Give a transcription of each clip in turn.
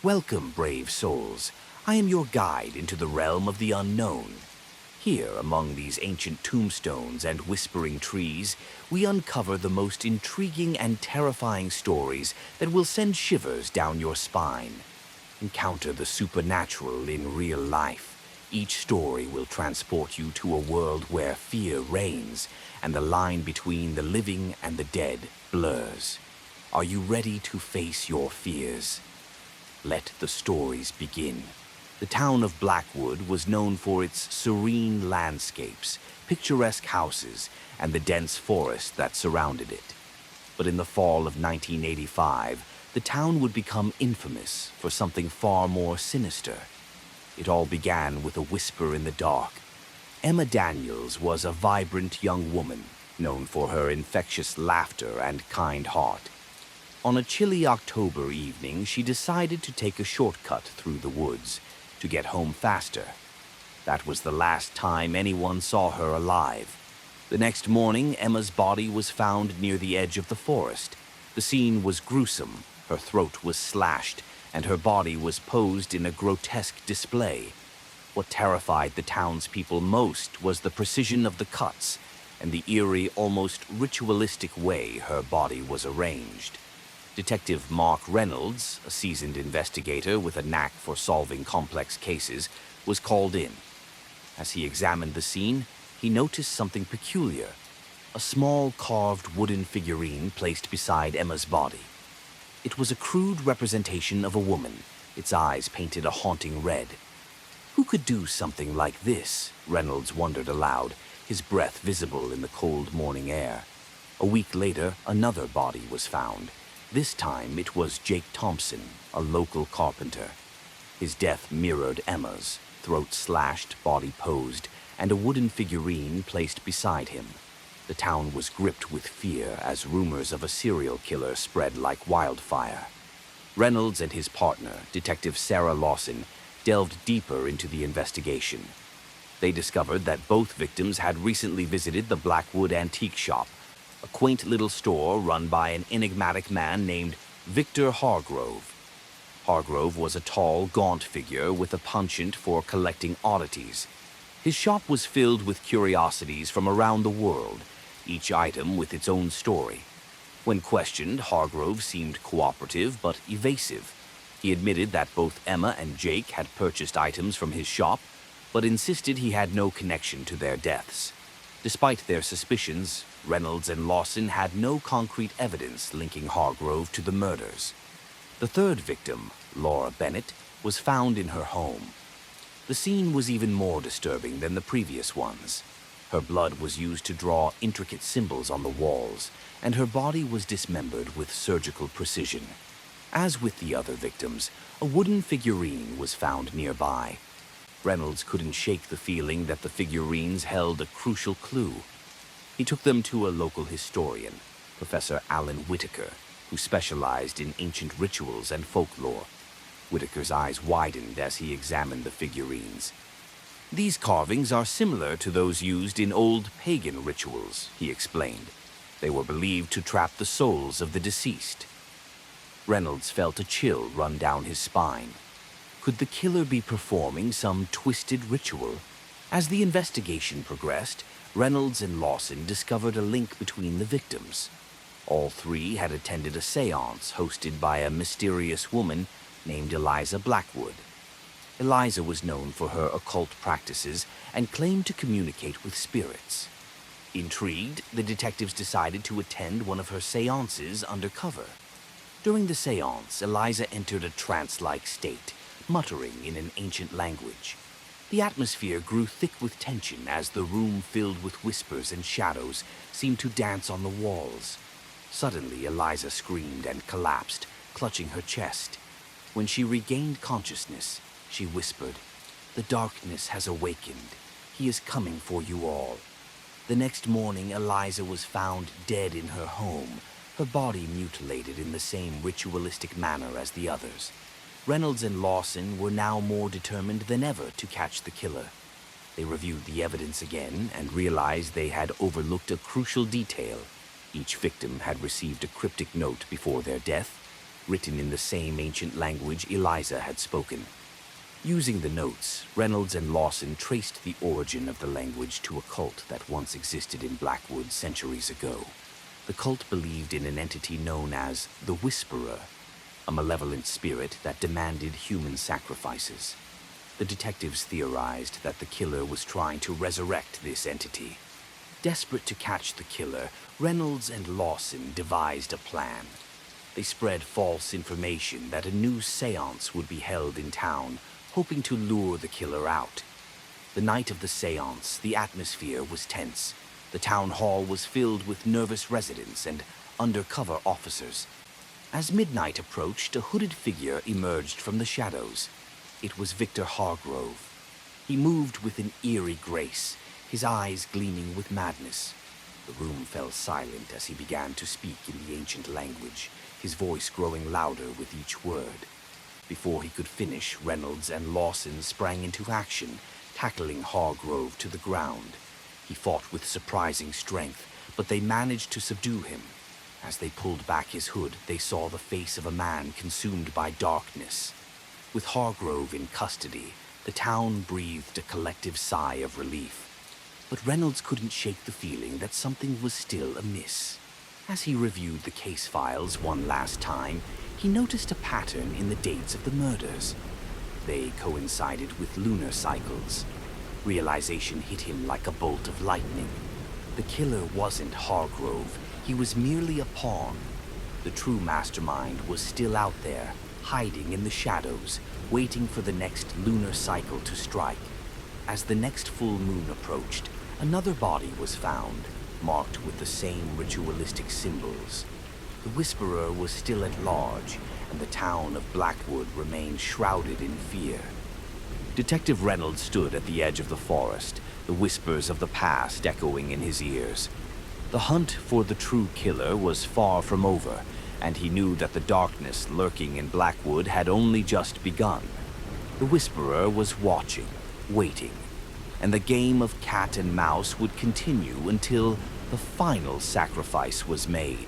Welcome, brave souls. I am your guide into the realm of the unknown. Here, among these ancient tombstones and whispering trees, we uncover the most intriguing and terrifying stories that will send shivers down your spine. Encounter the supernatural in real life. Each story will transport you to a world where fear reigns and the line between the living and the dead blurs. Are you ready to face your fears? Let the stories begin. The town of Blackwood was known for its serene landscapes, picturesque houses, and the dense forest that surrounded it. But in the fall of 1985, the town would become infamous for something far more sinister. It all began with a whisper in the dark. Emma Daniels was a vibrant young woman, known for her infectious laughter and kind heart. On a chilly October evening, she decided to take a shortcut through the woods to get home faster. That was the last time anyone saw her alive. The next morning, Emma's body was found near the edge of the forest. The scene was gruesome. Her throat was slashed, and her body was posed in a grotesque display. What terrified the townspeople most was the precision of the cuts and the eerie, almost ritualistic way her body was arranged. Detective Mark Reynolds, a seasoned investigator with a knack for solving complex cases, was called in. As he examined the scene, he noticed something peculiar: a small carved wooden figurine placed beside Emma's body. It was a crude representation of a woman, its eyes painted a haunting red. Who could do something like this? Reynolds wondered aloud, his breath visible in the cold morning air. A week later, another body was found. This time it was Jake Thompson, a local carpenter. His death mirrored Emma's, throat slashed, body posed, and a wooden figurine placed beside him. The town was gripped with fear as rumors of a serial killer spread like wildfire. Reynolds and his partner, Detective Sarah Lawson, delved deeper into the investigation. They discovered that both victims had recently visited the Blackwood Antique Shop, a quaint little store run by an enigmatic man named Victor Hargrove. Hargrove was a tall, gaunt figure with a penchant for collecting oddities. His shop was filled with curiosities from around the world, each item with its own story. When questioned, Hargrove seemed cooperative but evasive. He admitted that both Emma and Jake had purchased items from his shop, but insisted he had no connection to their deaths. Despite their suspicions, Reynolds and Lawson had no concrete evidence linking Hargrove to the murders. The third victim, Laura Bennett, was found in her home. The scene was even more disturbing than the previous ones. Her blood was used to draw intricate symbols on the walls, and her body was dismembered with surgical precision. As with the other victims, a wooden figurine was found nearby. Reynolds couldn't shake the feeling that the figurines held a crucial clue. He took them to a local historian, Professor Alan Whitaker, who specialized in ancient rituals and folklore. Whitaker's eyes widened as he examined the figurines. "These carvings are similar to those used in old pagan rituals," he explained. "They were believed to trap the souls of the deceased." Reynolds felt a chill run down his spine. Could the killer be performing some twisted ritual? As the investigation progressed, Reynolds and Lawson discovered a link between the victims. All three had attended a séance hosted by a mysterious woman named Eliza Blackwood. Eliza was known for her occult practices and claimed to communicate with spirits. Intrigued, the detectives decided to attend one of her séances undercover. During the séance, Eliza entered a trance-like state, muttering in an ancient language. The atmosphere grew thick with tension as the room filled with whispers and shadows seemed to dance on the walls. Suddenly, Eliza screamed and collapsed, clutching her chest. When she regained consciousness, she whispered, "The darkness has awakened. He is coming for you all." The next morning, Eliza was found dead in her home, her body mutilated in the same ritualistic manner as the others. Reynolds and Lawson were now more determined than ever to catch the killer. They reviewed the evidence again and realized they had overlooked a crucial detail. Each victim had received a cryptic note before their death. written in the same ancient language Eliza had spoken. Using the notes, Reynolds and Lawson traced the origin of the language to a cult that once existed in Blackwood centuries ago. The cult believed in an entity known as the Whisperer, a malevolent spirit that demanded human sacrifices. The detectives theorized that the killer was trying to resurrect this entity. Desperate to catch the killer, Reynolds and Lawson devised a plan. They spread false information that a new séance would be held in town, hoping to lure the killer out. The night of the séance, the atmosphere was tense. The town hall was filled with nervous residents and undercover officers. As midnight approached, a hooded figure emerged from the shadows. It was Victor Hargrove. He moved with an eerie grace, his eyes gleaming with madness. The room fell silent as he began to speak in the ancient language, his voice growing louder with each word. Before he could finish, Reynolds and Lawson sprang into action, tackling Hargrove to the ground. He fought with surprising strength, but they managed to subdue him. As they pulled back his hood, they saw the face of a man consumed by darkness. With Hargrove in custody, the town breathed a collective sigh of relief. But Reynolds couldn't shake the feeling that something was still amiss. As he reviewed the case files one last time, he noticed a pattern in the dates of the murders. They coincided with lunar cycles. Realization hit him like a bolt of lightning. The killer wasn't Hargrove, he was merely a pawn. The true mastermind was still out there, hiding in the shadows, waiting for the next lunar cycle to strike. As the next full moon approached, another body was found, marked with the same ritualistic symbols. The Whisperer was still at large, and the town of Blackwood remained shrouded in fear. Detective Reynolds stood at the edge of the forest, the whispers of the past echoing in his ears. The hunt for the true killer was far from over, and he knew that the darkness lurking in Blackwood had only just begun. The Whisperer was watching, waiting, and the game of cat and mouse would continue until the final sacrifice was made.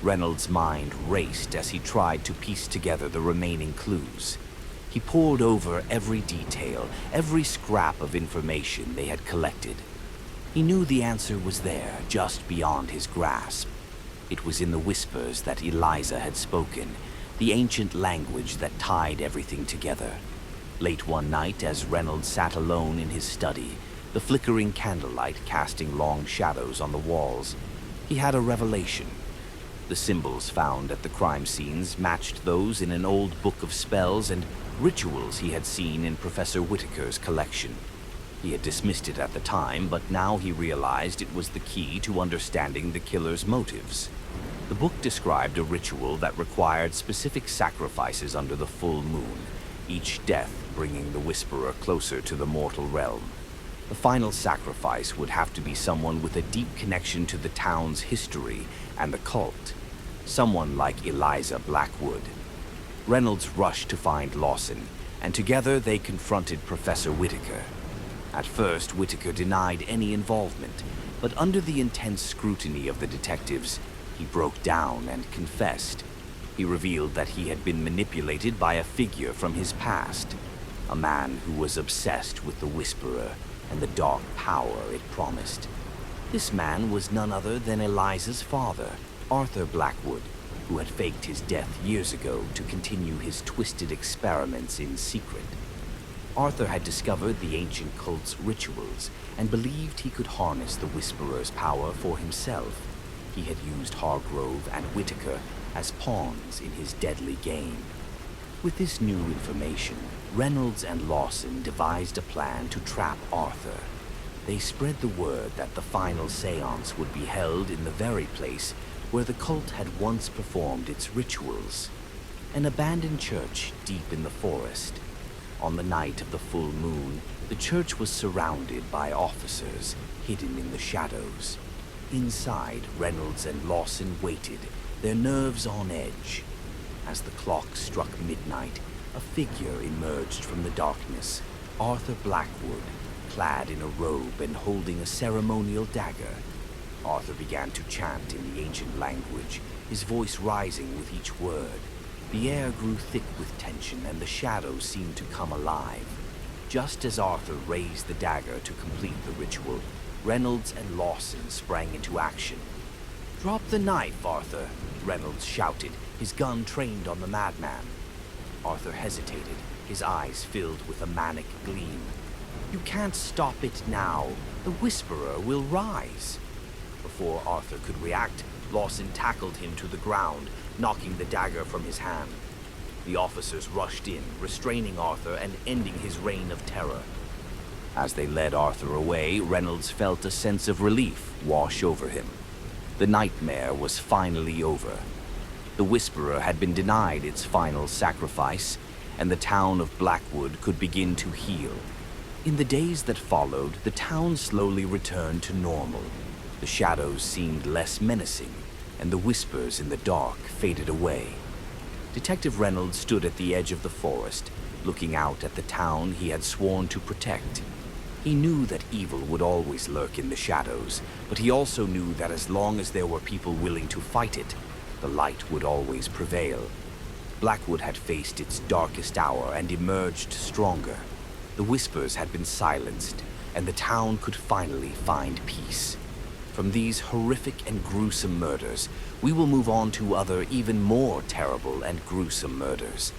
Reynolds' mind raced as he tried to piece together the remaining clues. He pored over every detail, every scrap of information they had collected. He knew the answer was there, just beyond his grasp. It was in the whispers that Eliza had spoken, the ancient language that tied everything together. Late one night, as Reynolds sat alone in his study, the flickering candlelight casting long shadows on the walls, he had a revelation. The symbols found at the crime scenes matched those in an old book of spells and rituals he had seen in Professor Whitaker's collection. He had dismissed it at the time, but now he realized it was the key to understanding the killer's motives. The book described a ritual that required specific sacrifices under the full moon, each death bringing the Whisperer closer to the mortal realm. The final sacrifice would have to be someone with a deep connection to the town's history and the cult. Someone like Eliza Blackwood. Reynolds rushed to find Lawson, and together they confronted Professor Whitaker. At first, Whitaker denied any involvement, but under the intense scrutiny of the detectives, he broke down and confessed. He revealed that he had been manipulated by a figure from his past, a man who was obsessed with the Whisperer and the dark power it promised. This man was none other than Eliza's father, Arthur Blackwood, who had faked his death years ago to continue his twisted experiments in secret. Arthur had discovered the ancient cult's rituals and believed he could harness the Whisperer's power for himself. He had used Hargrove and Whitaker as pawns in his deadly game. With this new information, Reynolds and Lawson devised a plan to trap Arthur. They spread the word that the final séance would be held in the very place where the cult had once performed its rituals, an abandoned church deep in the forest. On the night of the full moon, the church was surrounded by officers, hidden in the shadows. Inside, Reynolds and Lawson waited, their nerves on edge. As the clock struck midnight, a figure emerged from the darkness, Arthur Blackwood, clad in a robe and holding a ceremonial dagger. Arthur began to chant in the ancient language, his voice rising with each word. The air grew thick with tension, and the shadows seemed to come alive. Just as Arthur raised the dagger to complete the ritual, Reynolds and Lawson sprang into action. "Drop the knife, Arthur," Reynolds shouted, his gun trained on the madman. Arthur hesitated, his eyes filled with a manic gleam. "You can't stop it now. The Whisperer will rise." Before Arthur could react, Lawson tackled him to the ground, knocking the dagger from his hand. The officers rushed in, restraining Arthur and ending his reign of terror. As they led Arthur away, Reynolds felt a sense of relief wash over him. The nightmare was finally over. The Whisperer had been denied its final sacrifice, and the town of Blackwood could begin to heal. In the days that followed, the town slowly returned to normal. The shadows seemed less menacing, and the whispers in the dark faded away. Detective Reynolds stood at the edge of the forest, looking out at the town he had sworn to protect. He knew that evil would always lurk in the shadows, but he also knew that as long as there were people willing to fight it, the light would always prevail. Blackwood had faced its darkest hour and emerged stronger. The whispers had been silenced, and the town could finally find peace. From these horrific and gruesome murders, we will move on to other even more terrible and gruesome murders.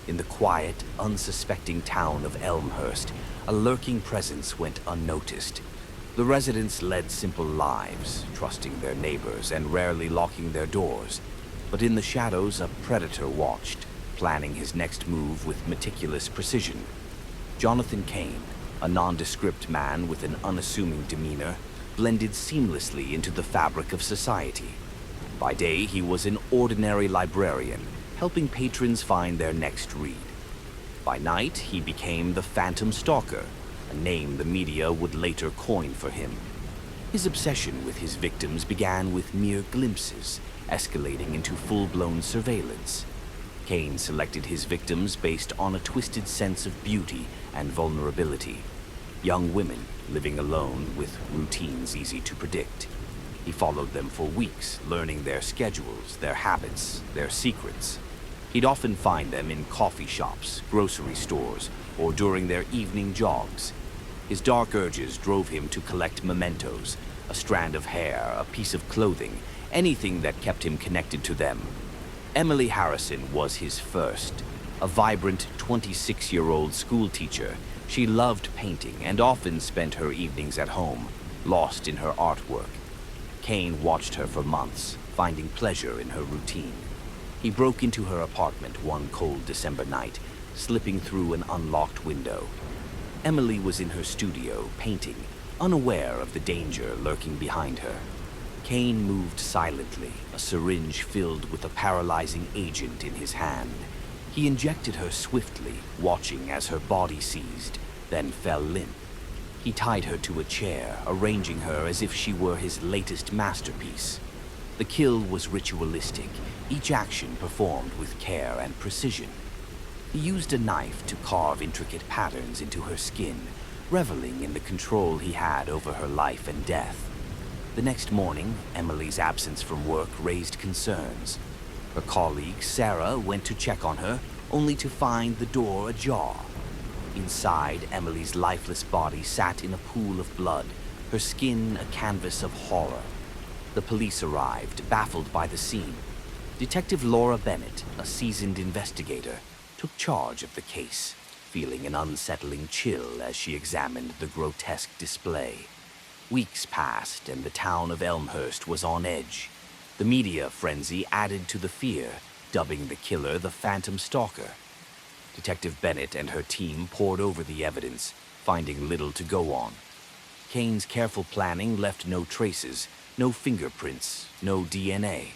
In the quiet, unsuspecting town of Elmhurst, a lurking presence went unnoticed. The residents led simple lives, trusting their neighbors and rarely locking their doors. But in the shadows, a predator watched, planning his next move with meticulous precision. Jonathan Kane, a nondescript man with an unassuming demeanor, blended seamlessly into the fabric of society. By day, he was an ordinary librarian, helping patrons find their next read. By night, he became the Phantom Stalker, a name the media would later coin for him. His obsession with his victims began with mere glimpses, escalating into full-blown surveillance. Kane selected his victims based on a twisted sense of beauty and vulnerability. Young women living alone with routines easy to predict. He followed them for weeks, learning their schedules, their habits, their secrets. He'd often find them in coffee shops, grocery stores, or during their evening jogs. His dark urges drove him to collect mementos, a strand of hair, a piece of clothing, anything that kept him connected to them. Emily Harrison was his first. A vibrant 26-year-old schoolteacher, she loved painting and often spent her evenings at home, lost in her artwork. Kane watched her for months, finding pleasure in her routine. He broke into her apartment one cold December night, slipping through an unlocked window. Emily was in her studio, painting, unaware of the danger lurking behind her. Kane moved silently, a syringe filled with a paralyzing agent in his hand. He injected her swiftly, watching as her body seized, then fell limp. He tied her to a chair, arranging her as if she were his latest masterpiece. The kill was ritualistic, each action performed with care and precision. He used a knife to carve intricate patterns into her skin, reveling in the control he had over her life and death. The next morning, Emily's absence from work raised concerns. Her colleague, Sarah, went to check on her, only to find the door ajar. Inside, Emily's lifeless body sat in a pool of blood, her skin a canvas of horror. The police arrived, baffled by the scene. Detective Laura Bennett, a seasoned investigator, took charge of the case, feeling an unsettling chill as she examined the grotesque display. Weeks passed, and the town of Elmhurst was on edge. The media frenzy added to the fear, dubbing the killer the Phantom Stalker. Detective Bennett and her team pored over the evidence, finding little to go on. Kane's careful planning left no traces, no fingerprints, no DNA.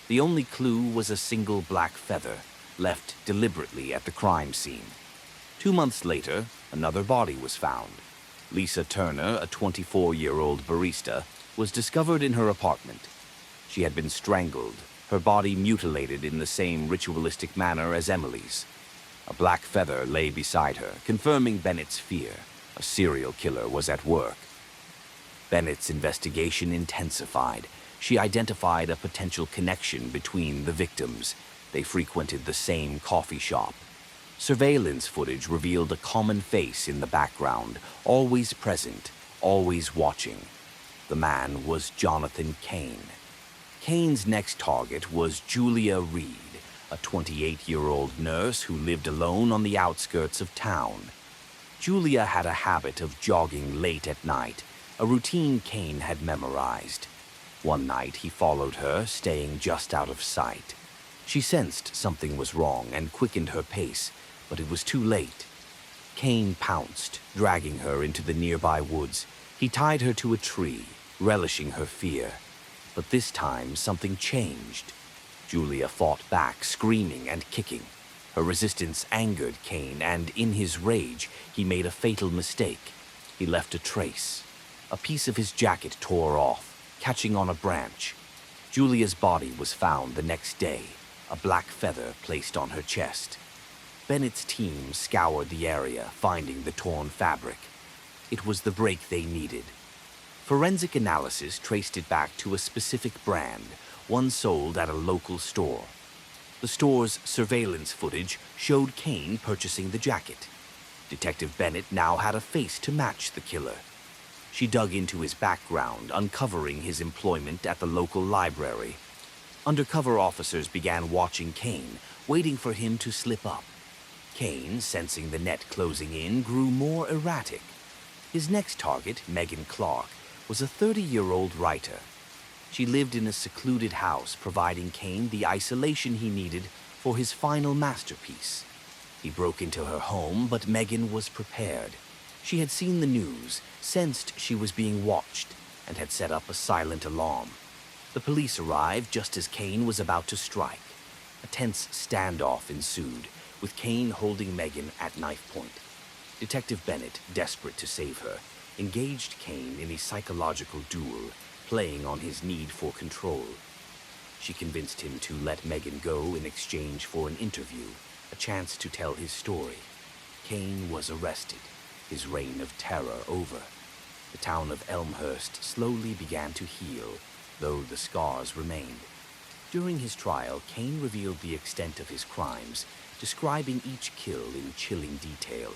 The only clue was a single black feather, left deliberately at the crime scene. 2 months later, another body was found. Lisa Turner, a 24-year-old barista, was discovered in her apartment. She had been strangled, her body mutilated in the same ritualistic manner as Emily's. A black feather lay beside her, confirming Bennett's fear. A serial killer was at work. Bennett's investigation intensified. She identified a potential connection between the victims. They frequented the same coffee shop. Surveillance footage revealed a common face in the background, always present, always watching. The man was Jonathan Kane. Kane's next target was Julia Reed, a 28-year-old nurse who lived alone on the outskirts of town. Julia had a habit of jogging late at night, a routine Kane had memorized. One night he followed her, staying just out of sight. She sensed something was wrong and quickened her pace, but it was too late. Kane pounced, dragging her into the nearby woods. He tied her to a tree, relishing her fear. But this time something changed. Julia fought back, screaming and kicking. Her resistance angered Kane, and in his rage, he made a fatal mistake. He left a trace. A piece of his jacket tore off, catching on a branch. Julia's body was found the next day, a black feather placed on her chest. Bennett's team scoured the area, finding the torn fabric. It was the break they needed. Forensic analysis traced it back to a specific brand, one sold at a local store. The store's surveillance footage showed Kane purchasing the jacket. Detective Bennett now had a face to match the killer. She dug into his background, uncovering his employment at the local library. Undercover officers began watching Kane, waiting for him to slip up. Kane, sensing the net closing in, grew more erratic. His next target, Megan Clark, was a 30-year-old writer. She lived in a secluded house, providing Kane the isolation he needed for his final masterpiece. He broke into her home, but Megan was prepared. She had seen the news, sensed she was being watched, and had set up a silent alarm. The police arrived just as Kane was about to strike. A tense standoff ensued, with Kane holding Megan at knife point. Detective Bennett, desperate to save her, engaged Kane in a psychological duel, playing on his need for control. She convinced him to let Megan go in exchange for an interview, a chance to tell his story. Kane was arrested, his reign of terror over. The town of Elmhurst slowly began to heal, though the scars remained. During his trial, Kane revealed the extent of his crimes, describing each kill in chilling detail.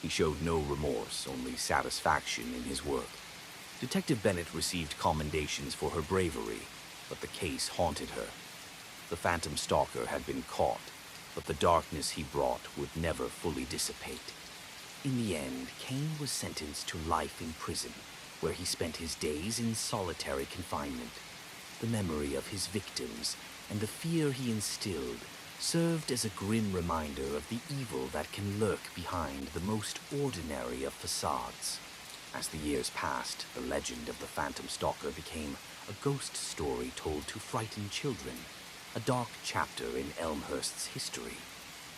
He showed no remorse, only satisfaction in his work. Detective Bennett received commendations for her bravery, but the case haunted her. The phantom stalker had been caught, but the darkness he brought would never fully dissipate. In the end, Kane was sentenced to life in prison, where he spent his days in solitary confinement. The memory of his victims and the fear he instilled served as a grim reminder of the evil that can lurk behind the most ordinary of facades. As the years passed, the legend of the Phantom Stalker became a ghost story told to frighten children, a dark chapter in Elmhurst's history.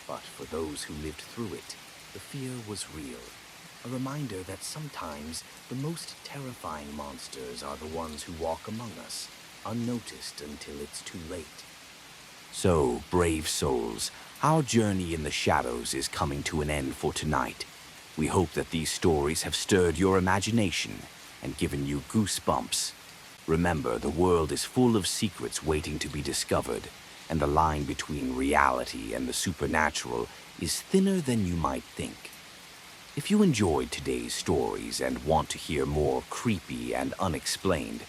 But for those who lived through it, the fear was real, a reminder that sometimes the most terrifying monsters are the ones who walk among us, unnoticed until it's too late. So, brave souls, our journey in the shadows is coming to an end for tonight. We hope that these stories have stirred your imagination and given you goosebumps. Remember, the world is full of secrets waiting to be discovered, and the line between reality and the supernatural is thinner than you might think. If you enjoyed today's stories and want to hear more creepy and unexplained,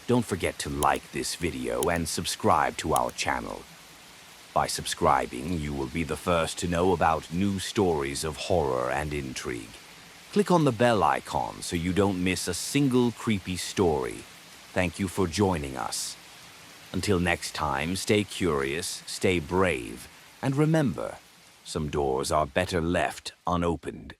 don't forget to like this video and subscribe to our channel. By subscribing, you will be the first to know about new stories of horror and intrigue. Click on the bell icon so you don't miss a single creepy story. Thank you for joining us. Until next time, stay curious, stay brave, and remember, some doors are better left unopened.